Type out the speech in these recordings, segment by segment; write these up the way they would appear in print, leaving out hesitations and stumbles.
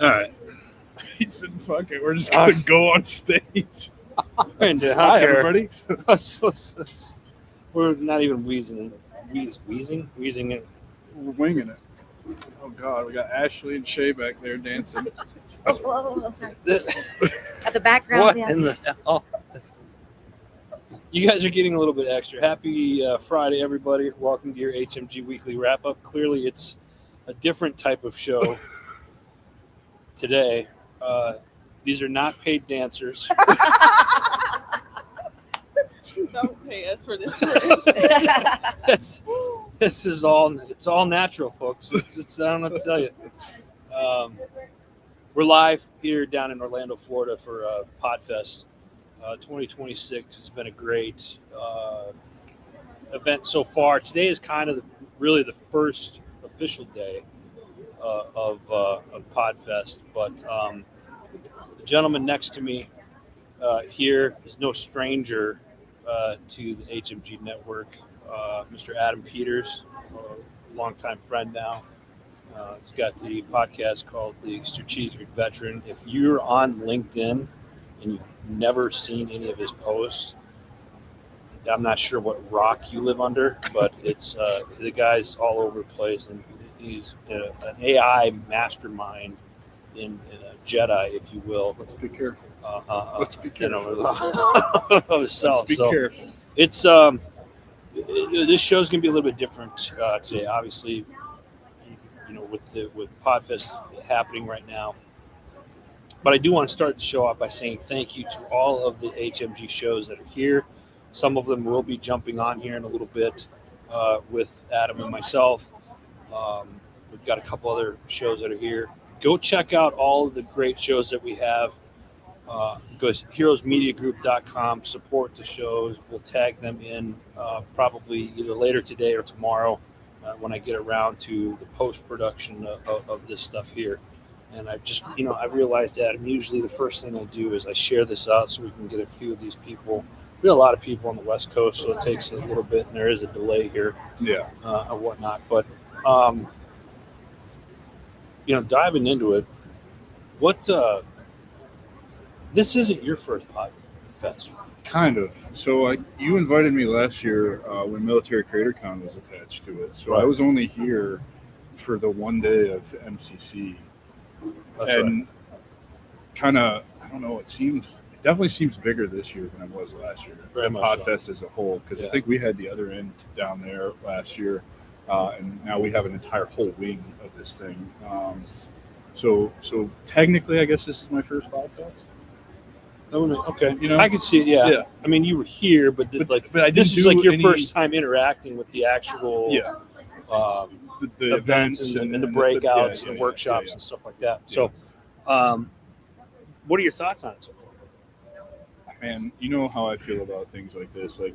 All right. He said, "Fuck it, we're just gonna go on stage." And Hi, everybody. let's. We're not even wheezing it. We're winging it. Oh God, we got Ashley and Shay back there dancing. Whoa, sorry. At the background. What Yeah. in the hell? You guys are getting a little bit extra. Happy Friday, everybody. Welcome to your HMG Weekly Wrap-Up. Clearly, it's a different type of show today. These are not paid dancers. Don't pay us for this. It's all natural, folks. It's I don't know what to tell you. We're live here down in Orlando, Florida for Podfest 2026. It's been a great event so far. Today is kind of really the first official day of Podfest, but the gentleman next to me here is no stranger to the HMG network, Mr. Adam Peters, a longtime friend now. He's got the podcast called The Strategic Veteran. If you're on LinkedIn and you've never seen any of his posts, I'm not sure what rock you live under, but it's the guy's all over the place, and he's an AI mastermind in Jedi, if you will. Let's be careful. Let's be careful. Let's be careful. It's this show's gonna be a little bit different today. Obviously, with Podfest happening right now. But I do want to start the show off by saying thank you to all of the HMG shows that are here. Some of them will be jumping on here in a little bit with Adam and myself. We've got a couple other shows that are here. Go check out all of the great shows that we have. Go to heroesmediagroup.com, support the shows. We'll tag them in probably either later today or tomorrow when I get around to the post-production of this stuff here. And I realized that usually the first thing I do is I share this out so we can get a few of these people. We have a lot of people on the West Coast, so it takes a little bit, and there is a delay here, or whatnot. But diving into it, this isn't your first Podfest. Kind of. So you invited me last year when Military Creator Con was attached to it. So Right. I was only here for the one day of MCC. That's and kind of, I don't know, it definitely seems bigger this year than it was last year. Very much so. Podfest as a whole, because I think we had the other end down there last year, and now we have an entire whole wing of this thing. So technically, I guess this is my first Podfest. Okay, I could see it. Yeah. I mean, you were here, but I didn't this is do like your any- first time interacting with the actual The events and the breakouts and workshops and stuff like that. So, what are your thoughts on it so far? Man, you know how I feel about things like this. Like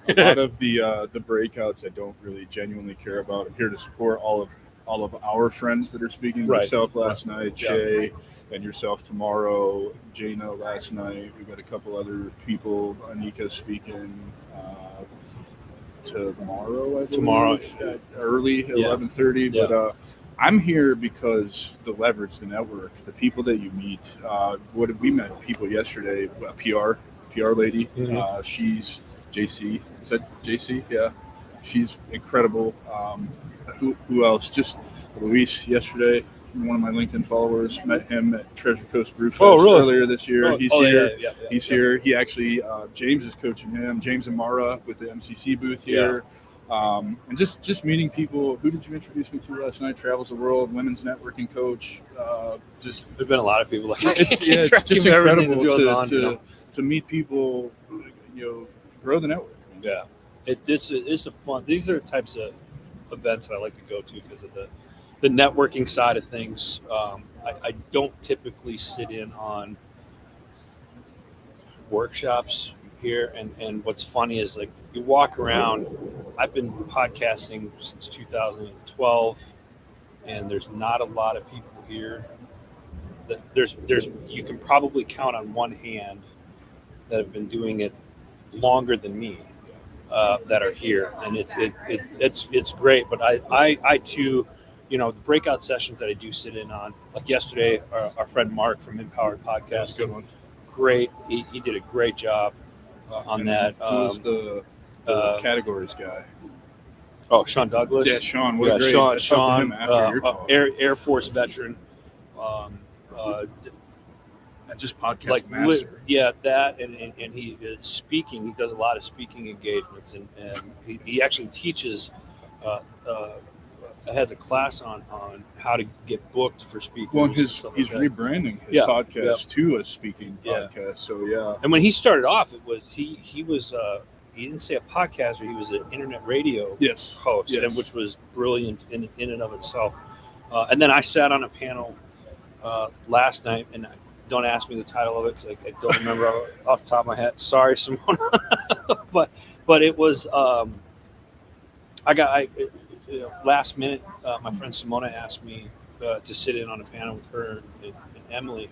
a lot of the breakouts, I don't really genuinely care about. I'm here to support all of our friends that are speaking. Right. Yourself last night, Yeah. Shay, and yourself tomorrow. Jaina last night. We've got a couple other people. Anika speaking tomorrow. I believe, Tomorrow. at early 11:30. Yeah. But I'm here because the leverage, the network, the people that you meet. We met people yesterday. A PR lady. Mm-hmm. She's JC. Is that JC? Yeah. She's incredible. Who else? Just Luis yesterday, one of my LinkedIn followers. Met him at Treasure Coast Brew Fest earlier this year. He's here. Yeah, He's here. He actually, James is coaching him. James and Mara with the MCC booth here. And just meeting people. Who did you introduce me to last night? Travels the World, women's networking coach. There've been a lot of people. It's just incredible to meet people. Grow the network. Yeah, it's a fun. These are the types of events that I like to go to because of the networking side of things. I don't typically sit in on workshops here, and what's funny is like you walk around. I've been podcasting since 2012, and there's not a lot of people here. That there's you can probably count on one hand that have been doing it longer than me. That are here, and it's great. But I too the breakout sessions that I do sit in on, like yesterday, our friend Mark from Empowered That's Podcast, a good one. great. He did a great job on And that. who was the categories guy? Sean Douglas. Yeah, Sean. What a great. Sean. I talked to him after your talk. Air Force veteran. Just podcast Like master. that, and he is speaking. He does a lot of speaking engagements, and he actually teaches. Has a class on how to get booked for speakers. Well, he's like that. rebranding his podcast to a speaking podcast. So yeah. And when he started off, it was he was he didn't say a podcaster. He was an internet radio host, and which was brilliant in and of itself. And then I sat on a panel last night, and don't ask me the title of it because I don't remember off the top of my head. Sorry, Simona. but it was last minute. My friend Simona asked me to sit in on a panel with her and Emily,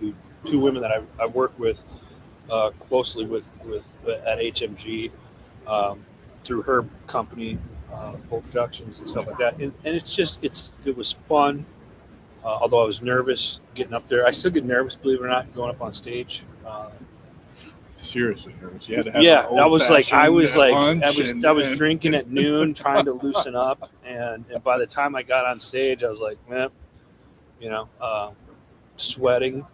two women that I work with closely with at HMG through her company, Full Productions and stuff like that. And it was fun. Although I was nervous getting up there, I still get nervous, believe it or not, going up on stage. Seriously nervous. You had to have I was and drinking at noon, trying to loosen up, and by the time I got on stage, I was like, sweating,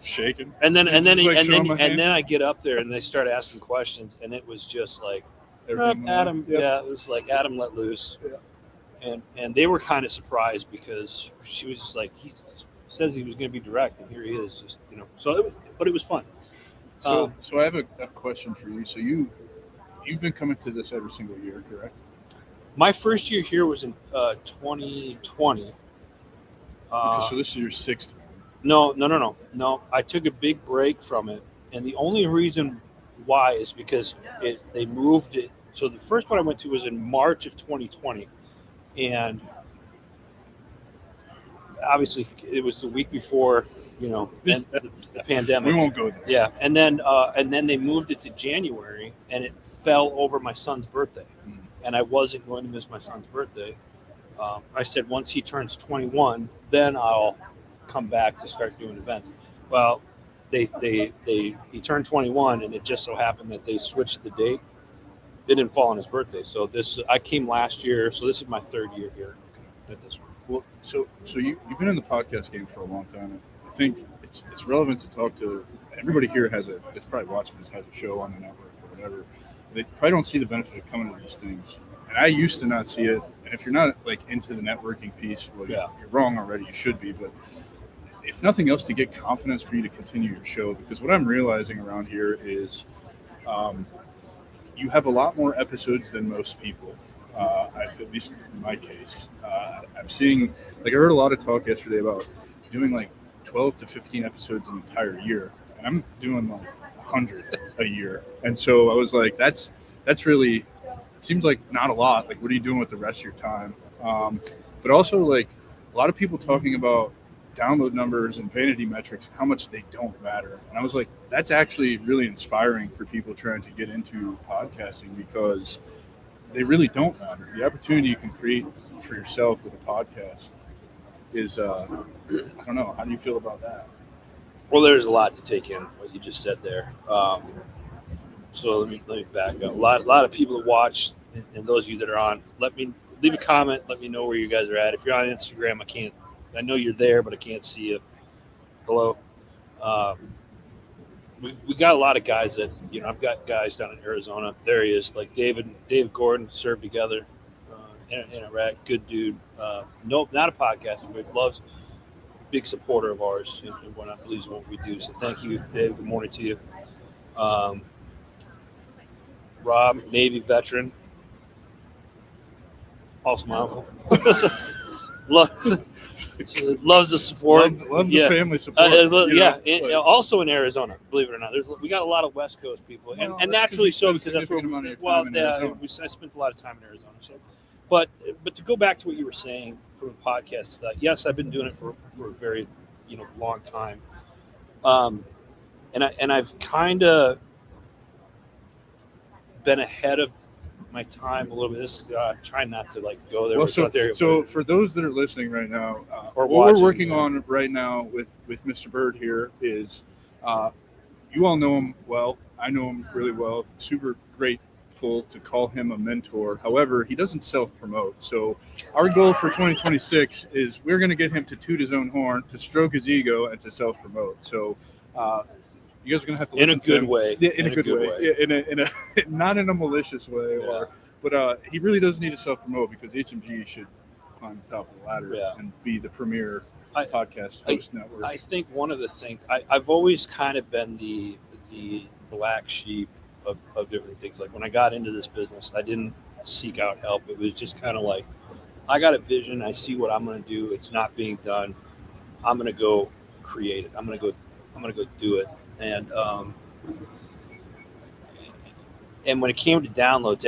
shaking, and then I get up there and they start asking questions, and it was just like Adam, it was like Adam let loose. Yeah. And they were kind of surprised because she was just like, he says he was going to be direct, and here he is, just but it was fun. So I have a question for you. So you've been coming to this every single year, correct? My first year here was in 2020. So this is your sixth No. one. No. I took a big break from it, and the only reason why is because they moved it. So the first one I went to was in March of 2020. And obviously, it was the week before, the pandemic. We won't go there. Yeah, and then they moved it to January, and it fell over my son's birthday, and I wasn't going to miss my son's birthday. I said once he turns 21, then I'll come back to start doing events. Well, he turned 21, and it just so happened that they switched the date. It didn't fall on his birthday, so I came last year. So this is my third year here at this one. Well, so you've been in the podcast game for a long time. I think it's relevant to talk to everybody here. That's probably watching this has a show on the network or whatever. They probably don't see the benefit of coming to these things, and I used to not see it. And if you're not like into the networking piece, you're wrong already. You should be, but if nothing else, to get confidence for you to continue your show, because what I'm realizing around here is. You have a lot more episodes than most people, at least in my case. I'm seeing, I heard a lot of talk yesterday about doing 12 to 15 episodes an entire year, and I'm doing 100 a year. And so I was like, that's really, it seems like not a lot. What are you doing with the rest of your time? But also a lot of people talking about download numbers and vanity metrics, how much they don't matter. And I was like, that's actually really inspiring for people trying to get into podcasting, because they really don't matter. The opportunity you can create for yourself with a podcast is, I don't know. How do you feel about that? Well, there's a lot to take in what you just said there. So let me back up. A lot of people that watch, and those of you that are on, leave a comment. Let me know where you guys are at. If you're on Instagram, I know you're there, but I can't see you. Hello. We got a lot of guys that, I've got guys down in Arizona. There he is. Dave Gordon served together in Iraq. Good dude. No, not a podcaster, but loves, big supporter of ours and what I believe in what we do. So thank you, Dave. Good morning to you. Rob, Navy veteran. Also my uncle. Loves the support. Love the family support. Also in Arizona, believe it or not. We got a lot of West Coast people, and naturally so, because that's where I spent a lot of time in Arizona. So, but to go back to what you were saying from the podcast, yes, I've been doing it for a very long time, and I've kind of been ahead of my time a little bit. This trying not to like go there. Well, It's not there, so but- for those that are listening right now, Or what we're watching, working yeah. on right now with Mr. Bird here is, you all know him well. I know him really well. Super grateful to call him a mentor. However, he doesn't self-promote. So our goal for 2026 is we're going to get him to toot his own horn, to stroke his ego, and to self-promote. So you guys are going to have to in listen a good to him. way. Yeah, in a good way. Yeah, in a not in a malicious way, Yeah. but he really does need to self-promote because HMG should climb the top of the ladder Yeah. and be the premier I- podcast host network. I think one of the things I've always kind of been the black sheep of different things. Like when I got into this business, I didn't seek out help. It was just kind of like, I got a vision. I see what I'm going to do. It's not being done. I'm going to go create it. I'm going to go do it. And when it came to downloads,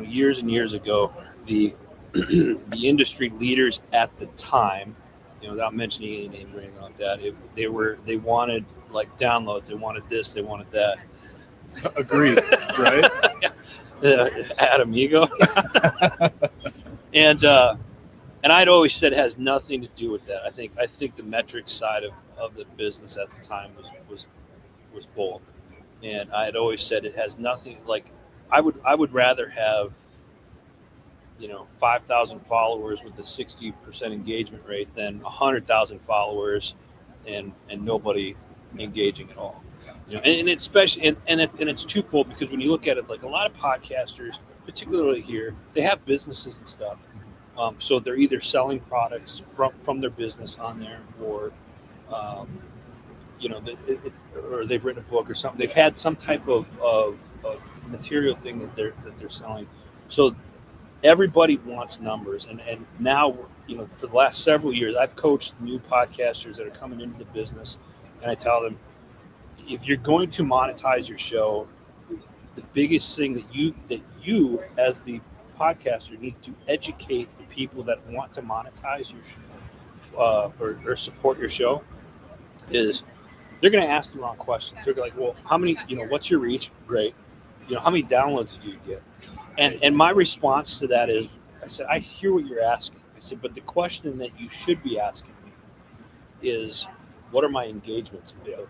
years and years ago, the the industry leaders at the time, without mentioning any names or anything like that, they wanted like downloads. They wanted this. They wanted that. Agreed, right? Adam Ego. and I'd always said it has nothing to do with that. I think the metrics side of the business at the time was bull. And I had always said it has nothing, like I would rather have 5,000 followers with a 60% engagement rate than 100,000 followers and nobody engaging at all. And it's especially and it's twofold, because when you look at it, like a lot of podcasters, particularly here, they have businesses and stuff. So they're either selling products from their business on there, or or they've written a book or something. They've had some type of material thing that they're selling. So everybody wants numbers, and now for the last several years, I've coached new podcasters that are coming into the business, and I tell them, if you're going to monetize your show, the biggest thing that you as the podcaster need to educate the people that want to monetize your show, or support your show, is they're going to ask the wrong questions. They're like, well, how many, what's your reach? Great. How many downloads do you get? And my response to that is, I said, I hear what you're asking. I said, but the question that you should be asking me is, what are my engagements with?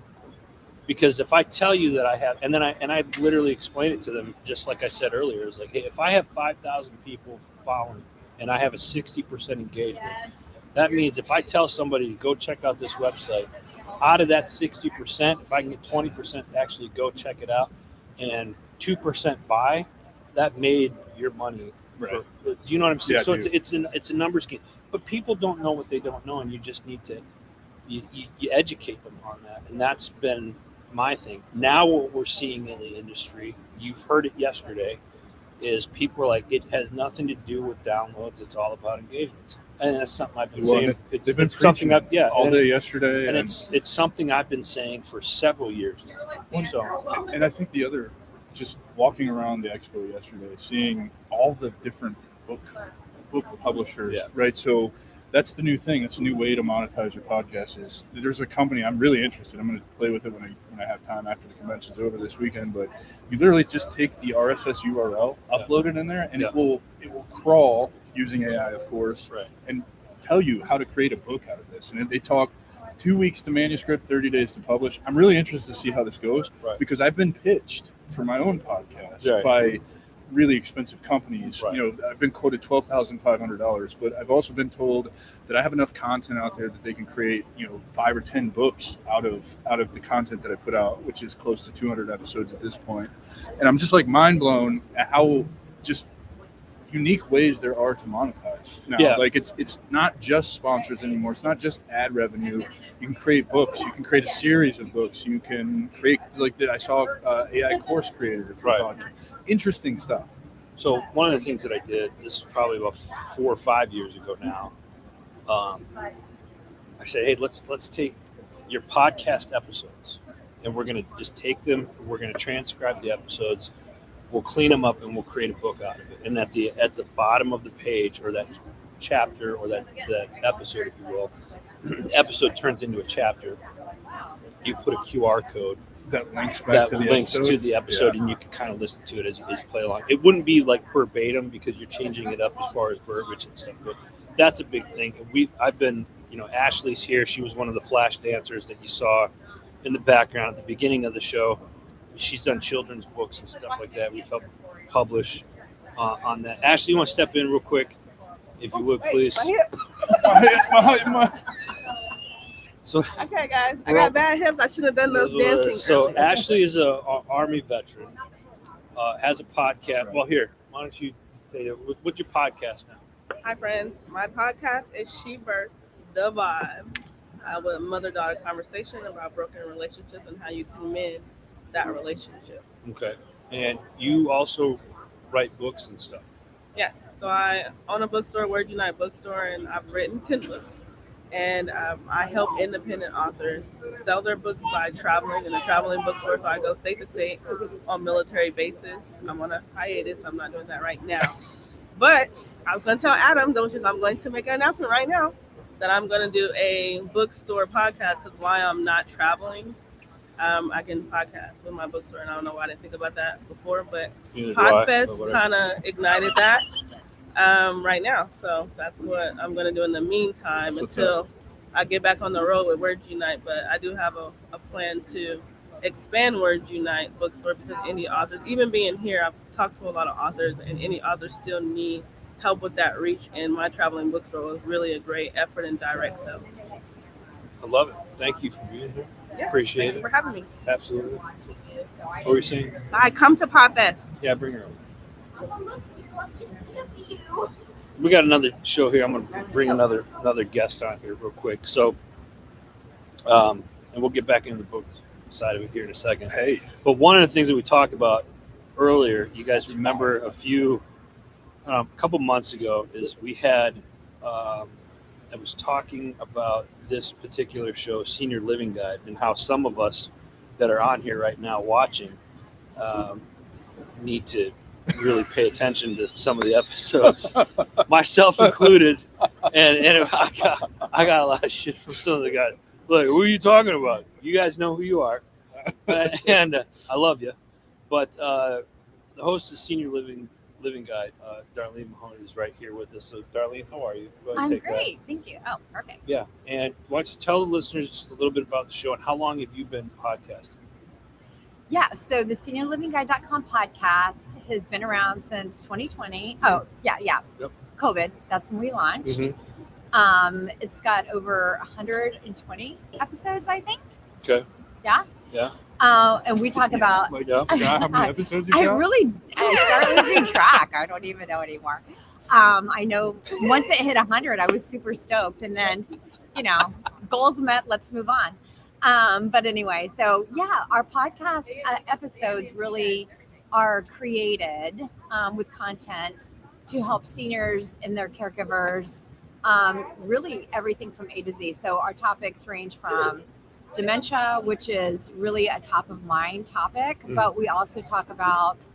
Because if I tell you that I have, and I literally explain it to them, just like I said earlier, it's like, hey, if I have 5,000 people following and I have a 60% engagement, that means if I tell somebody to go check out this website, out of that 60%, if I can get 20% to actually go check it out and 2% buy, that made your money. Right. Do you know what I'm saying? Yeah, So I do. it's a numbers game, but people don't know what they don't know, and you just need to you educate them on that, and that's been my thing. Now what we're seeing in the industry, you've heard it yesterday, is people are like, it has nothing to do with downloads. It's all about engagement, and that's something I've been saying. They've been it's something preaching all day and, yesterday, and it's something I've been saying for several years now. So and I think the other, just walking around the expo yesterday, seeing all the different book publishers, Yeah. right? So that's the new thing. That's the new way to monetize your podcast. Is there's a company I'm really interested. I'm going to play with it when I have time after the convention's over this weekend. But you literally just take the RSS URL, upload it in there, and it will crawl using AI, of course, right. and tell you how to create a book out of this. And they talk 2 weeks to manuscript, 30 days to publish. I'm really interested to see how this goes, Right. because I've been pitched for my own podcast Right. by really expensive companies. Right. I've been quoted $12,500, but I've also been told that I have enough content out there that they can create 5 or 10 books out of the content that I put out, which is close to 200 episodes at this point. And I'm just like mind blown at how just unique ways there are to monetize now. Yeah. Like it's not just sponsors anymore. It's not just ad revenue. You can create books. You can create a series of books. You can create, like I saw AI course creator for Right. podcast. Interesting stuff. So one of the things that I did, this is probably about 4 or 5 years ago now. I said, hey, let's take your podcast episodes, and we're going to just take them. We're going to transcribe the episodes. We'll clean them up, and we'll create a book out of it. And at the bottom of the page, or that chapter, or that episode, if you will, the episode turns into a chapter. You put a QR code that links back to the episode. And you can kind of listen to it as you play along. It wouldn't be like verbatim because you're changing it up as far as verbiage and stuff, but that's a big thing. I've been, Ashley's here. She was one of the flash dancers that you saw in the background at the beginning of the show. She's done children's books and stuff like that. We've helped publish on that. Ashley, you want to step in real quick, if you would, please? So, okay, guys, I got bad hips. I should have done those dancing. So earlier. Ashley is an Army veteran, has a podcast. Right. Well, here, why don't you say it? What's your podcast now? Hi, friends. My podcast is She Birthed the Vibe. With a mother-daughter conversation about broken relationships and how you can mend that relationship. Okay. And you also write books and stuff. Yes. So I own a bookstore, Word Unite Bookstore, and I've written 10 books. And I help independent authors sell their books by traveling in a traveling bookstore. So I go state to state on military bases. I'm on a hiatus. I'm not doing that right now. But I was going to tell Adam, which is I'm going to make an announcement right now, that I'm going to do a bookstore podcast because while I'm not traveling, I can podcast with my bookstore. And I don't know why I didn't think about that before, but Podfest kind of ignited that. Right now. So that's what I'm going to do in the meantime until I get back on the road with Word Unite. But I do have a plan to expand Word Unite bookstore because indie authors, even being here, I've talked to a lot of authors and indie authors still need help with that reach. And my traveling bookstore was really a great effort in direct sales. I love it. Thank you for being here. Yes, appreciate thank you for having me. Absolutely. What were you saying? I come to Podfest. Yeah, bring her over. We got another show here. I'm going to bring another guest on here real quick. So, and we'll get back into the book side of it here in a second. Hey, but one of the things that we talked about earlier, you guys remember a couple months ago, is we had I was talking about this particular show, Senior Living Guide, and how some of us that are on here right now watching need to really pay attention to some of the episodes, myself included, and I got a lot of shit from some of the guys. Like, who are you talking about? You guys know who you are, and I love you. But the host of Senior Living Guide, Darlene Mahoney, is right here with us. So, Darlene, how are you? I'm great, thank you. Oh, perfect. Yeah, and why don't you tell the listeners just a little bit about the show and how long have you been podcasting? Yeah, so the SeniorLivingGuide.com podcast has been around since 2020. Oh, yeah. Yep. COVID, that's when we launched. Mm-hmm. It's got over 120 episodes, I think. Okay. Yeah. Yeah. And we talk about... I forgot how many episodes you got? I started losing track. I don't even know anymore. I know once it hit 100, I was super stoked. And then, goals met, let's move on. But anyway, so yeah, our podcast episodes really are created with content to help seniors and their caregivers, really everything from A to Z. So our topics range from dementia, which is really a top of mind topic, but we also talk about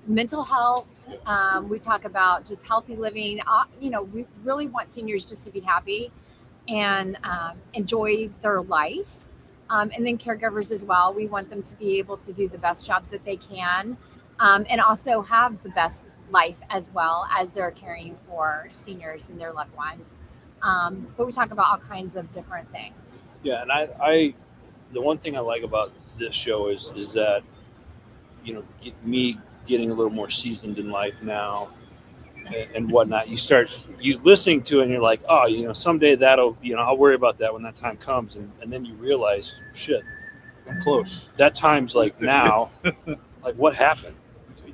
mental health. We talk about just healthy living. We really want seniors just to be happy and enjoy their life. And then caregivers as well. We want them to be able to do the best jobs that they can and also have the best life as well as they're caring for seniors and their loved ones. But we talk about all kinds of different things. Yeah, and I the one thing I like about this show is that, me getting a little more seasoned in life now and whatnot, you listening to it and you're like, oh, someday that'll, I'll worry about that when that time comes. And then you realize, shit, I'm close. That time's like now, like what happened?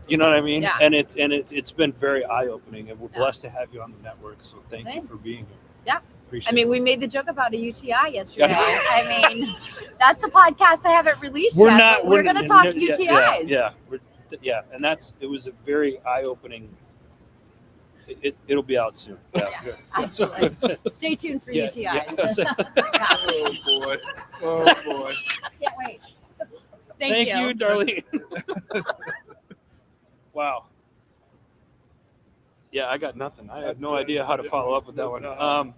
You know what I mean? Yeah. And it's been very eye-opening, and we're blessed to have you on the network. So thank you for being here. Yeah. Appreciate we made the joke about a UTI yesterday. I mean, that's a podcast I haven't released yet. We're going to talk UTIs. Yeah. And it was a very eye-opening. It'll be out soon. Yeah. Absolutely. Stay tuned for UTIs. Oh boy. Can't wait. Thank you, Darlene. Wow. Yeah, I got nothing. I have no idea how to follow up with that one.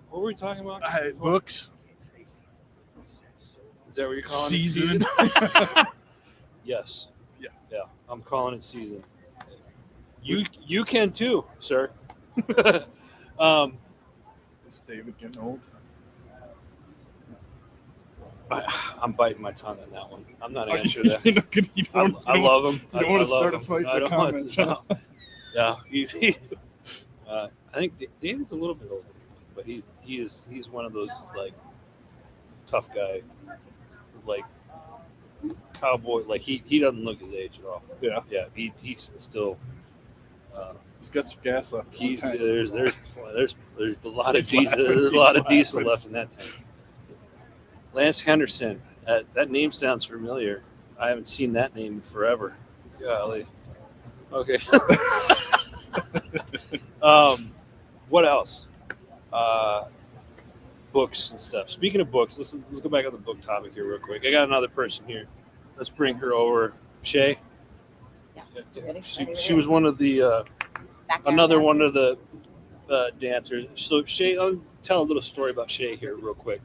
What were we talking about? Books. Is that what you're calling Season. it? Yes. Yeah. Yeah. I'm calling it season. You can too, sir. Is David getting old? I'm biting my tongue on that one. I'm not Are answering that. You're not gonna, I love him. You don't want to start a fight in I the don't want comments. to. Huh? No. Yeah, he's I think David's a little bit older, but he's one of those like tough guy, like cowboy. Like he doesn't look his age at all. Yeah. Yeah, he's still. He's got some gas left. in the He's tank. there's a lot of He's diesel. laughing, There's a he's lot of diesel laughing. left in that tank. Lance Henderson. That name sounds familiar. I haven't seen that name in forever. Golly. Okay. What else? Books and stuff. Speaking of books, let's go back on the book topic here real quick. I got another person here. Let's bring her over. Shay. Yeah. Ready? She was one of the another one of the dancers. So Shay, I'll tell a little story about Shay here real quick.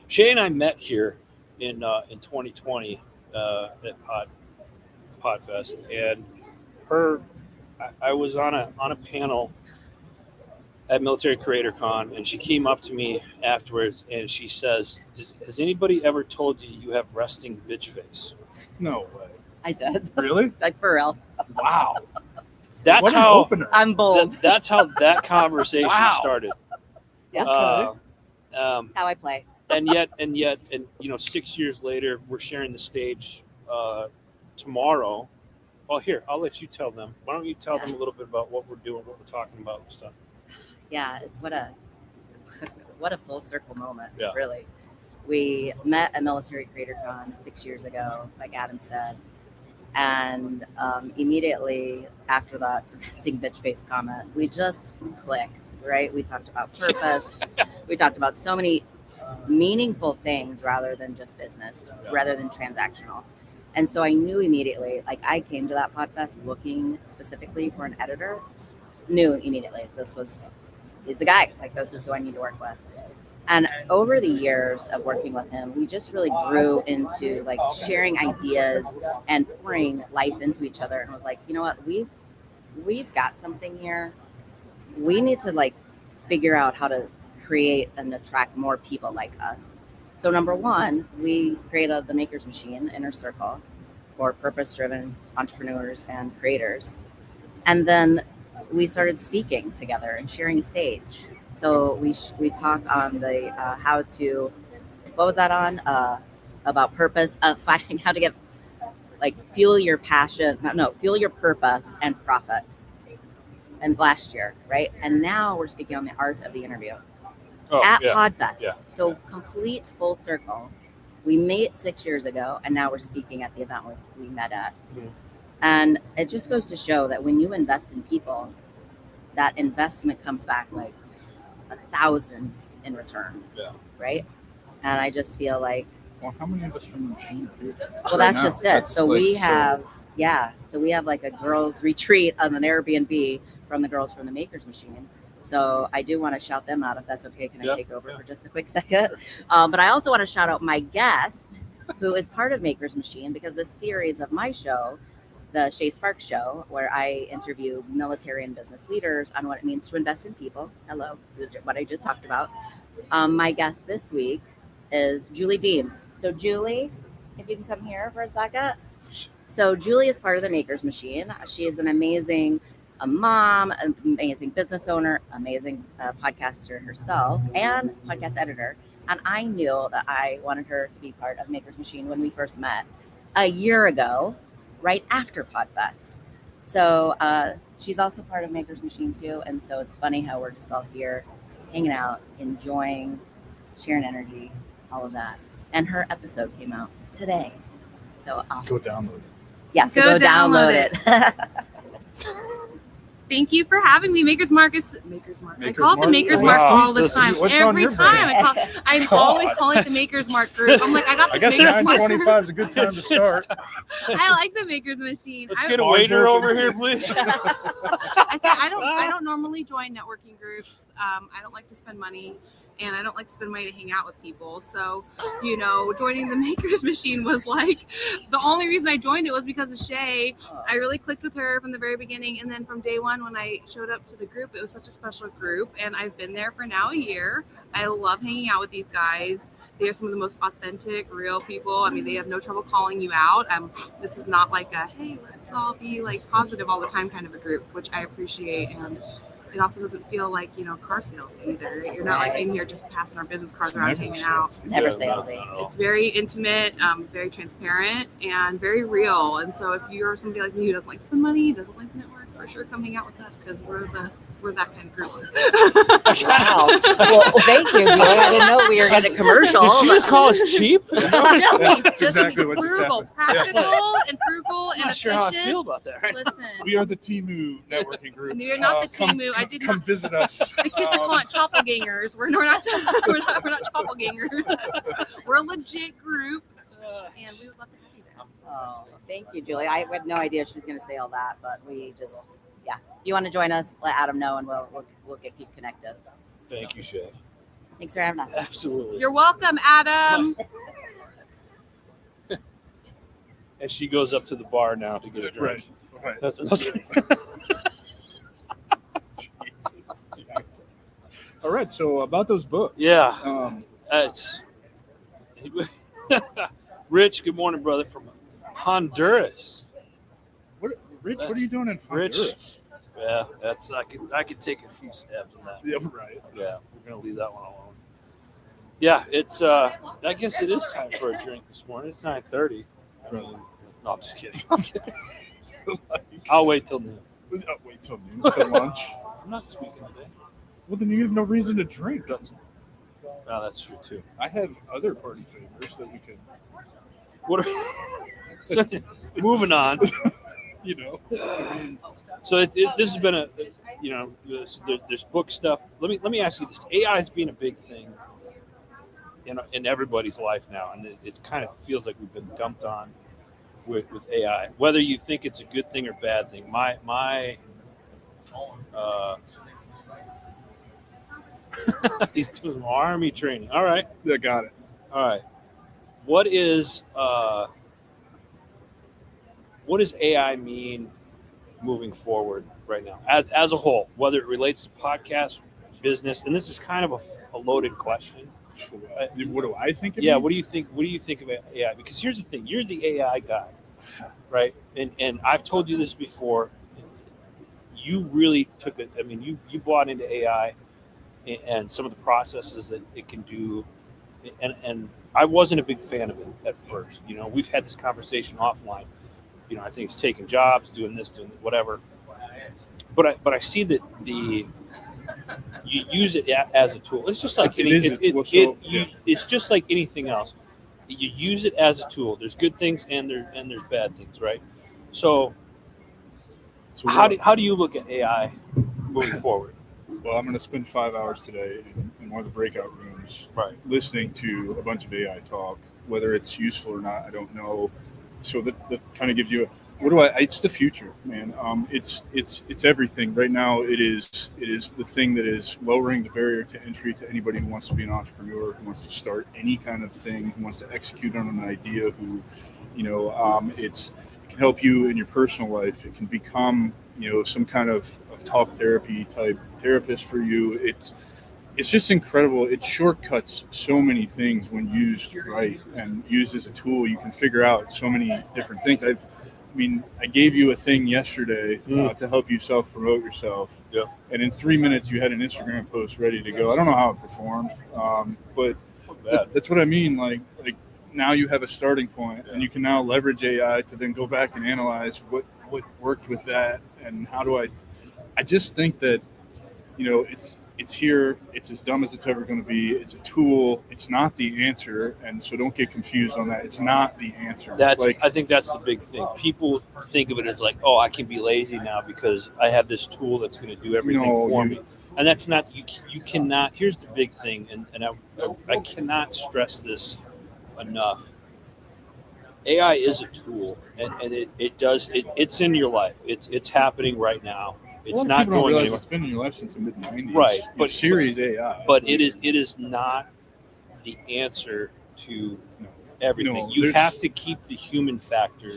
Shay and I met here in 2020 at Podfest, and I was on a panel at Military Creator Con, and she came up to me afterwards and she says, "Has anybody ever told you you have resting bitch face?" No way. I did. Really? Like for real. Wow. That's What an how. opener. I'm bold. That's how that conversation Wow. started. Yeah. That's how I play. and yet 6 years later we're sharing the stage tomorrow. Well, here, I'll let you tell them. Why don't you tell them a little bit about what we're doing, what we're talking about and stuff. Yeah, what a full circle moment. Yeah. Really. We met at Military Creator Con 6 years ago, like Adam said. And immediately after that resting bitch face comment, we just clicked, right? We talked about purpose. We talked about so many meaningful things rather than just business, rather than transactional. And so I knew immediately, like I came to that Podfest looking specifically for an editor, knew immediately he's the guy, like this is who I need to work with. And over the years of working with him, we just really grew into like sharing ideas and pouring life into each other. And I was like, you know what, we've got something here. We need to like figure out how to create and attract more people like us. So number one, we created the Maker's Machine Inner Circle for purpose-driven entrepreneurs and creators. And then we started speaking together and sharing a stage. So we talk on the how to, what was that on? About purpose, finding how to get, like, fuel your passion, fuel your purpose and profit. And last year, right? And now we're speaking on the art of the interview at Podfest. Yeah. So complete full circle. We met 6 years ago, and now we're speaking at the event we met at. Mhm. And it just goes to show that when you invest in people, that investment comes back like 1,000 in return. Yeah. Right? And I just feel like, Well, how many of us from the machine are here? well, that's Now, just it. that's So like, we have, so we have like a girls retreat on an Airbnb from the girls from the Maker's Machine. So I do want to shout them out if that's okay. Can I take over for just a quick second? Sure. But I also want to shout out my guest who is part of Maker's Machine, because this series of my show, the Shay Sparks Show, where I interview military and business leaders on what it means to invest in people. Hello, what I just talked about. My guest this week is Julie Dean. So Julie, if you can come here for a second. So Julie is part of the Maker's Machine. She is an amazing mom, amazing business owner, amazing podcaster herself, and podcast editor. And I knew that I wanted her to be part of Maker's Machine when we first met a year ago, right after Podfest. So she's also part of Maker's Machine too. And so it's funny how we're just all here hanging out, enjoying, sharing energy, all of that. And her episode came out today. So Go download it. yeah, so Go go download it. Thank you for having me. Maker's Mark. I call it the Maker's Mark? Mark Wow. all the time. What's on Every your time I'm always calling it the Maker's Mark group. I'm like, I got I this guess Maker's Mark. 9:25 is a good time to start. I like the Maker's Machine. Let's get a waiter over here, please. I said I don't normally join networking groups. I don't like to spend money, and I don't like to spend money to hang out with people. So, joining the Maker's Machine was like the only reason I joined it was because of Shay. I really clicked with her from the very beginning, and then from day one when I showed up to the group, it was such a special group, and I've been there for now a year. I love hanging out with these guys. They are some of the most authentic, real people. I mean, they have no trouble calling you out. This is not like a, hey, let's all be like positive all the time kind of a group, which I appreciate. And it also doesn't feel like, car sales either. You're not like in here just passing our business cards around hanging out. Never Yeah, salesy. It's very intimate, very transparent, and very real. And so if you're somebody like me who doesn't like to spend money, doesn't like to network, for sure come hang out with us because we're that kind of group. Wow. Well, thank you, Julie. I didn't know we were going to commercial. Did she just call us cheap? Just exactly what just frugal, happened. practical, and frugal, I'm and not sure how I efficient. feel about that. Right? Listen, We are the Timu networking group. we are not the Come- Timu. I did Come not. visit us. The kids are calling it doppelgangers. We're not doppelgangers. We're a legit group, and we would love to have you there. Oh, thank you, Julie. I had no idea she was going to say all that, but we just, yeah. If you want to join us, let Adam know, and we'll keep connected. Thank you, Shay. Thanks for having us. Absolutely. You're welcome, Adam. And she goes up to the bar now to get a drink. Right. That's what I was gonna- Jesus, dude. All right. So about those books. Yeah. Um, That's Rich. Good morning, brother, from Honduras. Rich, what are you doing in Rich. Honduras? Yeah, I could take a few stabs on that. Yeah, right. Yeah, we're gonna leave that one alone. Yeah, it's I guess it is time for a drink this morning. It's 9:30. No, I'm just kidding. I'll wait till noon. Wait till noon, till lunch. I'm not speaking today. Well, then you have no reason to drink. That's true too. I have other party favors that we could, What are so, moving on. I mean, So this has been there's book stuff. Let me ask you this: AI has been a big thing in everybody's life now, and it kind of feels like we've been dumped on with AI. Whether you think it's a good thing or bad thing, my he's doing army training. All right, I got it. all right. What does AI mean moving forward right now, as a whole, whether it relates to podcast, business, and this is kind of a loaded question. What do I think? Yeah, what do you think? What do you think of AI? Because here's the thing: you're the AI guy, right? And I've told you this before. You really took it. I mean, you bought into AI and some of the processes that it can do, and I wasn't a big fan of it at first. We've had this conversation offline. I think it's taking jobs, doing this, doing whatever. But I see that you use it as a tool. It's just like it's just like anything else. You use it as a tool. There's good things and there's bad things, right? So how do you look at AI moving forward? Well, I'm going to spend 5 hours today in one of the breakout rooms, Right. listening to a bunch of AI talk. Whether it's useful or not, I don't know. So that kind of gives you it's the future, man. It's everything right now. It is the thing that is lowering the barrier to entry to anybody who wants to be an entrepreneur, who wants to start any kind of thing, who wants to execute on an idea, it can help you in your personal life. It can become, some kind of talk therapy type therapist for you. It's just incredible. It shortcuts so many things when used right and used as a tool. You can figure out so many different things. I gave you a thing yesterday to help you self-promote yourself. Yeah. And in 3 minutes, you had an Instagram post ready to go. I don't know how it performed, but that's what I mean. Like now you have a starting point, and you can now leverage AI to then go back and analyze what worked with that, and how do I just think that, it's it's here. It's as dumb as it's ever going to be. It's a tool. It's not the answer. And so don't get confused on that. It's not the answer. I think that's the big thing. People think of it as like, oh, I can be lazy now because I have this tool that's going to do everything for me. And that's not, you cannot, here's the big thing, and I cannot stress this enough. AI is a tool, and it's in your life. It's happening right now. It's not going anywhere. It's been in your life since the mid '90s. Right, but Series AI. But it is not the answer to everything. You have to keep the human factor.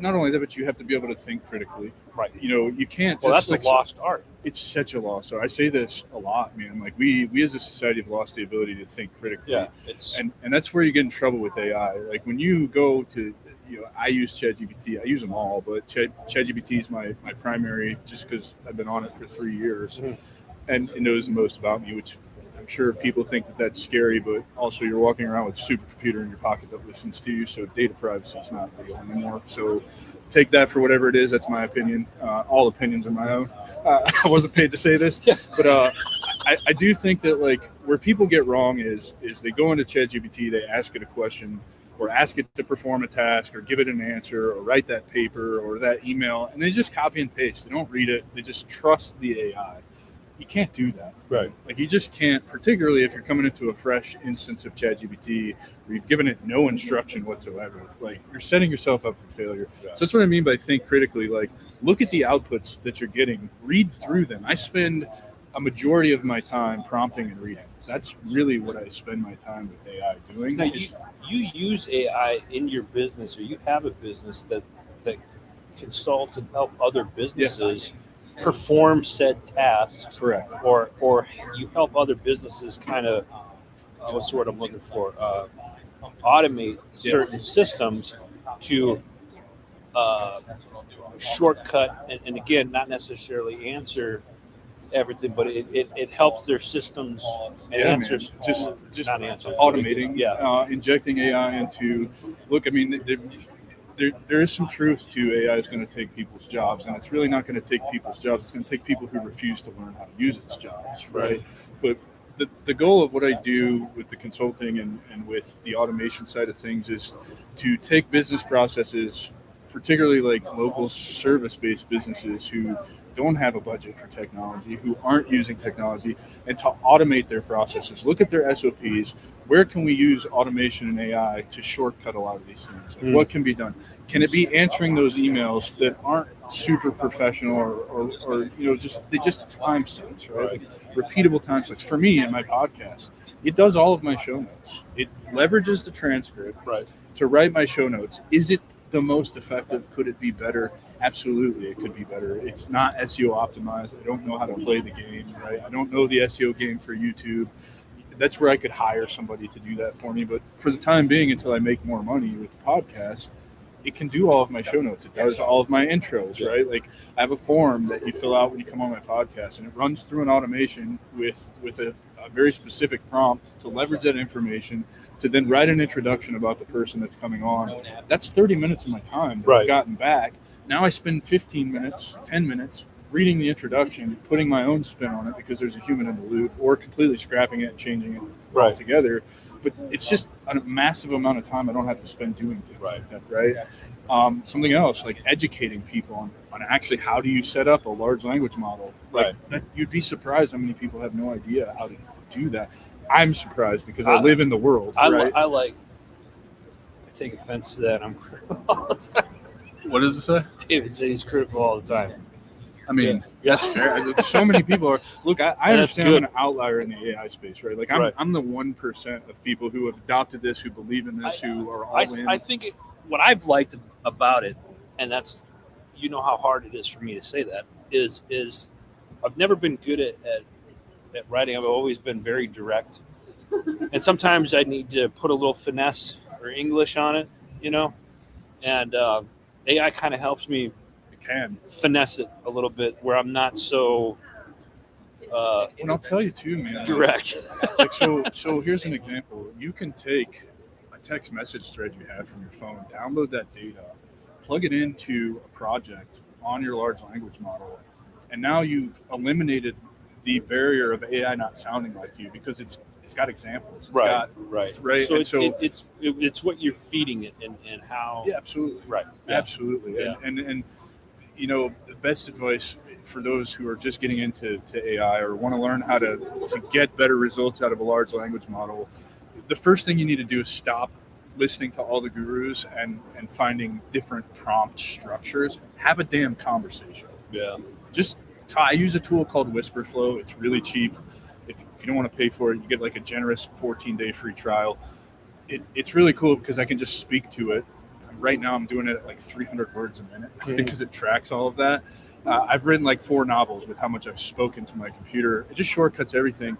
Not only that, but you have to be able to think critically. Right. You can't. Well, that's a lost art. It's such a lost art. I say this a lot, man. Like we as a society have lost the ability to think critically. Yeah. And that's where you get in trouble with AI. Like when you go to, I use ChatGPT. I use them all, but ChatGPT is my primary, just because I've been on it for 3 years, and it knows the most about me, which I'm sure people think that that's scary, but also you're walking around with a supercomputer in your pocket that listens to you, so data privacy is not real anymore. So take that for whatever it is. That's my opinion. All opinions are my own. I wasn't paid to say this, but I do think that like where people get wrong is they go into ChatGPT, they ask it a question, or ask it to perform a task, or give it an answer, or write that paper or that email, and they just copy and paste. They don't read it. They just trust the AI. You can't do that. Right. Like you just can't, particularly if you're coming into a fresh instance of ChatGPT where you've given it no instruction whatsoever. Like you're setting yourself up for failure. Yeah. So that's what I mean by think critically. Like look at the outputs that you're getting, read through them. I spend a majority of my time prompting and reading. That's really what I spend my time with AI doing. Now, you use AI in your business, or you have a business that consults and help other businesses perform said tasks. Correct. Or you help other businesses kind of, what's the word I'm looking for, automate certain systems to shortcut, and again, not necessarily answer everything, but it helps their systems and answers. Just not answers, automating, injecting AI into. Look, I mean, there is some truth to AI is going to take people's jobs, and it's really not going to take people's jobs. It's going to take people who refuse to learn how to use its jobs, right? But the goal of what I do with the consulting and with the automation side of things is to take business processes, particularly like local service-based businesses who don't have a budget for technology, who aren't using technology, and to automate their processes. Look at their SOPs. Where can we use automation and AI to shortcut a lot of these things? Like what can be done? Can it be answering those emails that aren't super professional or they just time sucks, right? Like repeatable time sucks. For me in my podcast, it does all of my show notes. It leverages the transcript to write my show notes. Is it the most effective? Could it be better? Absolutely, it could be better. It's not SEO optimized. I don't know how to play the game, right? I don't know the SEO game for YouTube. That's where I could hire somebody to do that for me. But for the time being, until I make more money with the podcast, it can do all of my show notes. It does all of my intros, right? Like I have a form that you fill out when you come on my podcast, and it runs through an automation with a very specific prompt to leverage that information to then write an introduction about the person that's coming on. That's 30 minutes of my time that I've gotten back. Now I spend 15 minutes, 10 minutes reading the introduction, putting my own spin on it because there's a human in the loop, or completely scrapping it and changing it altogether. But it's just a massive amount of time I don't have to spend doing things like that, right? Something else, like educating people on actually how do you set up a large language model. Like that, you'd be surprised how many people have no idea how to do that. I'm surprised because I live in the world, right? I take offense to that. I'm critical all the time. What does it say? David said he's critical all the time. I mean, that's fair. So many people are. Look, I understand I'm an outlier in the AI space, right? Like I'm the 1% of people who have adopted this, who believe in this, who are all in. I think what I've liked about it, and that's, how hard it is for me to say that, is I've never been good at writing. I've always been very direct, and sometimes I need to put a little finesse or English on it, and AI kind of helps me finesse it a little bit where I'm not so and I'll tell you too, man, direct. Like so here's an example. You can take a text message thread you have from your phone, download that data, plug it into a project on your large language model, and now you've eliminated the barrier of AI not sounding like you because it's got examples. It's Right. got, Right. right. So, And it's what you're feeding it and how. yeah, absolutely. Right. Yeah. Absolutely. Yeah. And the best advice for those who are just getting into AI or want to learn how to get better results out of a large language model, the first thing you need to do is stop listening to all the gurus and finding different prompt structures. Have a damn conversation. Yeah. I use a tool called Whisperflow. It's really cheap. If you don't want to pay for it, you get like a generous 14-day free trial. It's really cool because I can just speak to it. Right now I'm doing it at like 300 words a minute because it tracks all of that. I've written like 4 novels with how much I've spoken to my computer. It just shortcuts everything.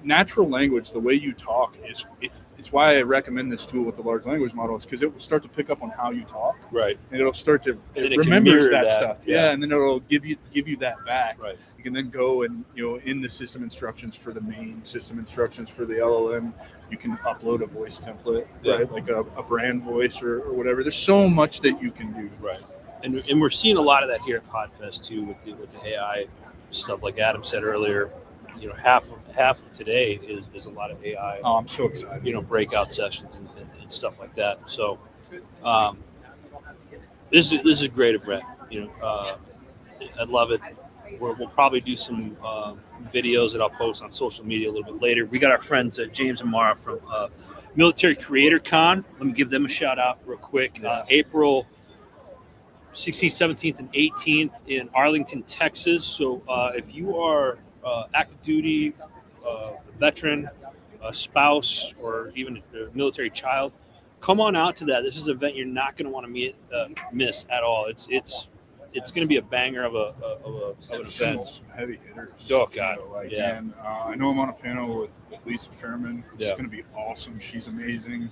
Natural language, the way you talk, it's why I recommend this tool with the large language models, because it will start to pick up on how you talk. Right. And it'll start to And then it remembers can mirror that that. stuff. Yeah. Yeah, and then it'll give you that back. Right. You can then go and in the system instructions for the main system instructions for the LLM, you can upload a voice template, Yeah. right? Like a brand voice or whatever. There's so much that you can do. Right. And we're seeing a lot of that here at Podfest too with the AI stuff. Like Adam said earlier, half of today is a lot of AI. Oh, I'm so excited. Breakout sessions and stuff like that. So this is a great event. I love it. We'll probably do some videos that I'll post on social media a little bit later. We got our friends James and Mara from Military Creator Con. Let me give them a shout out real quick. April 16th, 17th, and 18th in Arlington, Texas. So if you are active duty, veteran, a spouse, or even a military child, come on out to that. This is an event you're not going to want to miss at all. It's going to be a banger of an event. Some heavy hitters. Oh, God. Yeah. And I know I'm on a panel with Lisa Fairman. It's Yeah. going to be awesome. She's amazing.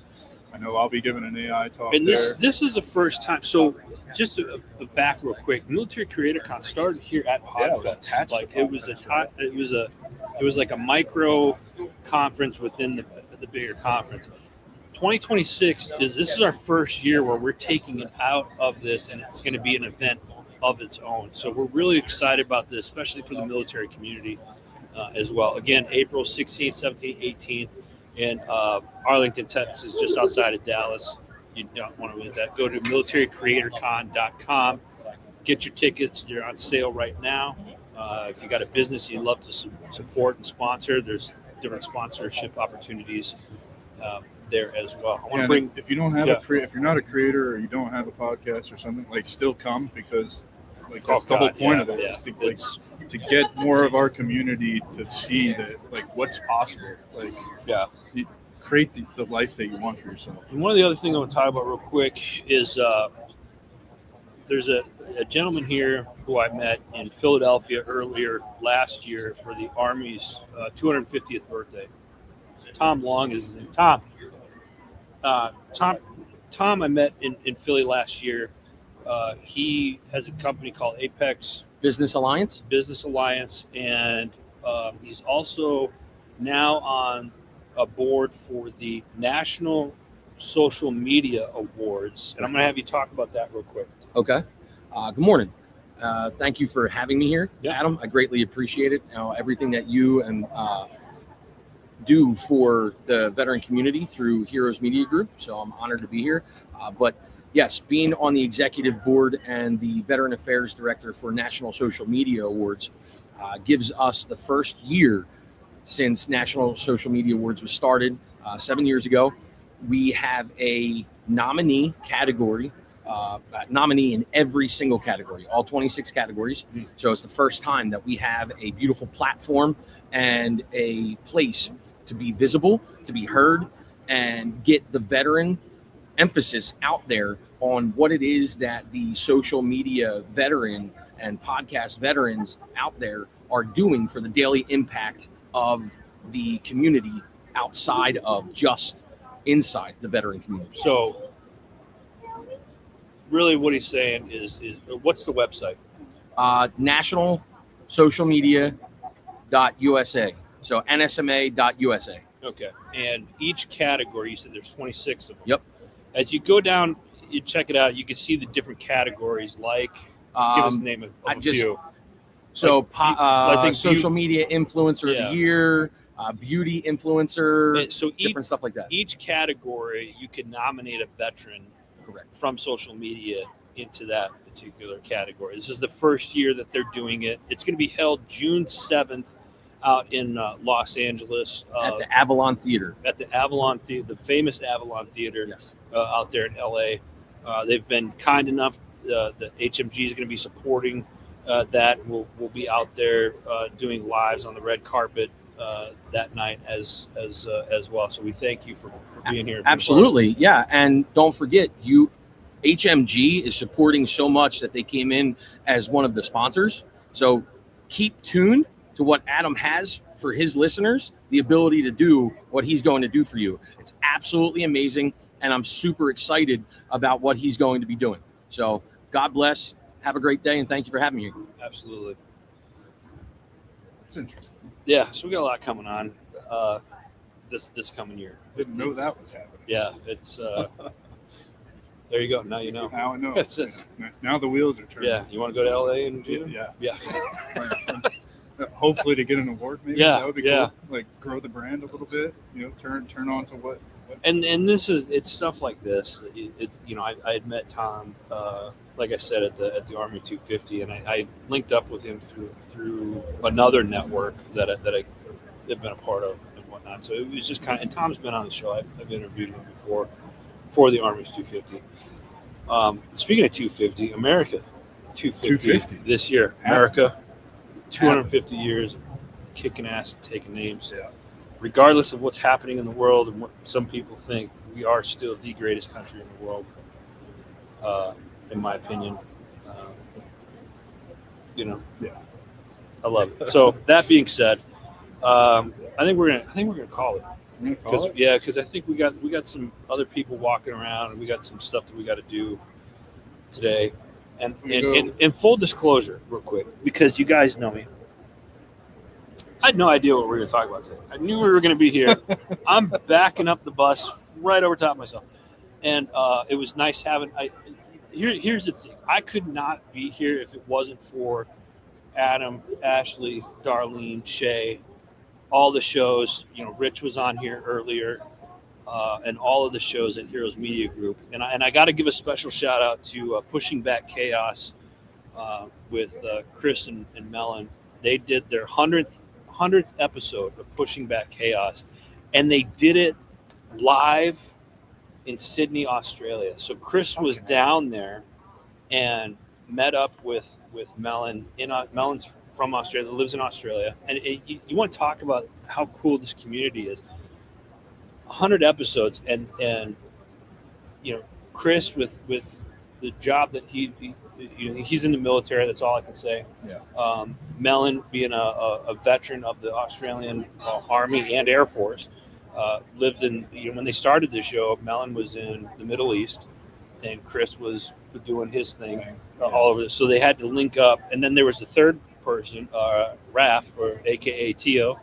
I know I'll be giving an AI talk And there. this is the first time. So just a back real quick. Military Creator Con started here at Podfest. Yeah, it was attached to Podfest, it was like a micro conference within the bigger conference. 2026 this is our first year where we're taking it out of this, and it's going to be an event of its own. So we're really excited about this, especially for the military community as well. Again, April 16th, 17th, 18th in Arlington, Texas, just outside of Dallas. You don't want to miss that. Go to militarycreatorcon.com. Get your tickets. They're on sale right now. If you got a business you'd love to support and sponsor, there's different sponsorship opportunities there as well. I want to bring. If you don't have if you're not a creator or you don't have a podcast or something, like, still come, because that's the whole point of it, is to get more of our community to see that, like, what's possible. Like, you create the life that you want for yourself. And one of the other things I want to talk about real quick is there's a gentleman here who I met in Philadelphia earlier last year for the Army's 250th birthday. Tom Long is his name. Tom I met in Philly last year. He has a company called Apex Business Alliance, and he's also now on a board for the National Social Media Awards. And I'm going to have you talk about that real quick. Okay. Good morning. Thank you for having me here, Yeah. Adam. I greatly appreciate it. Everything that you and do for the veteran community through Heroes Media Group. So I'm honored to be here. But yes, being on the executive board and the Veteran Affairs Director for National Social Media Awards gives us the first year since National Social Media Awards was started 7 years ago. We have a nominee category, nominee in every single category, all 26 categories. So it's the first time that we have a beautiful platform and a place to be visible, to be heard, and get the veteran emphasis out there on what it is that the social media veteran and podcast veterans out there are doing for the daily impact of the community outside of just inside the veteran community. So really what he's saying is what's the website? National Social Media.USA. So NSMA.USA. Okay. And each category, you said there's 26 of them. Yep. As you go down, you check it out, you can see the different categories, like, give us the name of a few. So I think social media influencer of the year, beauty influencer, so different stuff like that. Each category, you can nominate a veteran from social media into that particular category. This is the first year that they're doing it. It's going to be held June 7th out in Los Angeles. At the Avalon Theater. At the Avalon Theater, the famous Avalon Theater out there in LA. They've been kind enough. The HMG is going to be supporting that. We'll be out there doing lives on the red carpet that night as well. So we thank you for being here. Absolutely, yeah. And don't forget, HMG is supporting so much that they came in as one of the sponsors. So keep tuned to what Adam has for his listeners, the ability to do what he's going to do for you. It's absolutely amazing, and I'm super excited about what he's going to be doing. So God bless. Have a great day, and thank you for having me here. Absolutely. That's interesting. Yeah, so we got a lot coming on this coming year. Didn't know that was happening. Yeah, it's there you go. Now you know. Now I know. That's it. Now the wheels are turning. Yeah, you want to go to LA in June? Yeah. Hopefully to get an award, maybe. Yeah, that would be cool. Like grow the brand a little bit. Turn on to what. And it's stuff like this. I had met Tom, like I said, at the Army 250, and I linked up with him through another network that I've been a part of and whatnot. So it was just kind of. And Tom's been on the show. I've interviewed him before for the Army's 250. Speaking of 250, America 250 this year. America, 250 years of kicking ass and taking names. Yeah. Regardless of what's happening in the world and what some people think, we are still the greatest country in the world, in my opinion. I love it. So that being said, I think we're gonna call it. Because I think we got some other people walking around, and we got some stuff that we got to do today. And in full disclosure, real quick, because you guys know me, I had no idea what we were going to talk about today. I knew we were going to be here. I'm backing up the bus right over top of myself, and it was nice having. Here's the thing: I could not be here if it wasn't for Adam, Ashley, Darlene, Shay. All the shows, Rich was on here earlier, and all of the shows at Heroes Media Group. And I got to give a special shout out to Pushing Back Chaos with Chris and Mellon. They did their 100th episode of Pushing Back Chaos, and they did it live in Sydney, Australia. So Chris was down there and met up with Mellon. Mellon's from Australia, lives in Australia, and you want to talk about how cool this community is. 100 episodes, and Chris with the job that he's in the military. That's all I can say. Yeah. Mellon being a veteran of the Australian Army and Air Force, lived in when they started the show. Mellon was in the Middle East, and Chris was doing his thing all over. So they had to link up, and then there was a third person, Raph, or AKA Tio,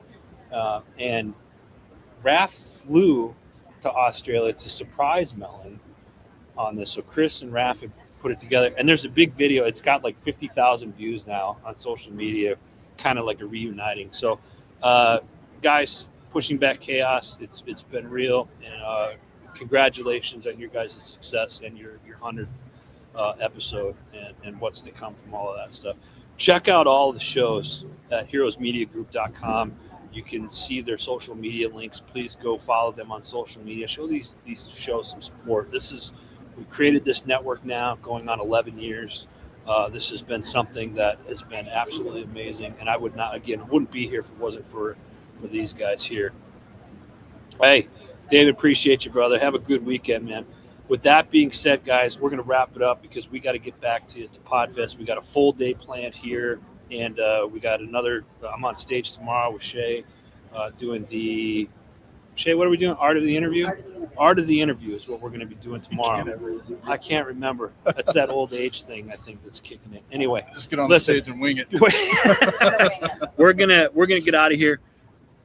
and Raph flew to Australia to surprise Mellon on this. So Chris and Raph have put it together, and there's a big video. It's got like 50,000 views now on social media, kind of like a reuniting. So, guys, Pushing Back Chaos, it's been real, and congratulations on your guys' success and your 100th episode and what's to come from all of that stuff. Check out all the shows at heroesmediagroup.com. You can see their social media links. Please go follow them on social media. Show these shows some support. We created this network now going on 11 years. This has been something that has been absolutely amazing. And I wouldn't be here if it wasn't for these guys here. Hey, David, appreciate you, brother. Have a good weekend, man. With that being said, guys, we're going to wrap it up because we got to get back to Podfest. We got a full day planned here, and we got another. I'm on stage tomorrow with Shay, doing the. Shay, what are we doing? Art of the interview. Art of the interview is what we're going to be doing tomorrow. I can't remember. That's that old age thing, I think, that's kicking in. Anyway, just get on the stage and wing it. We're gonna get out of here.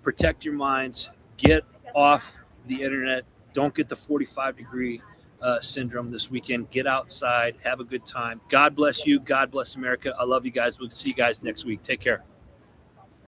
Protect your minds. Get off the internet. Don't get the 45-degree syndrome this weekend. Get outside, have a good time. God bless you. God bless America. I love you guys. We'll see you guys next week. Take care.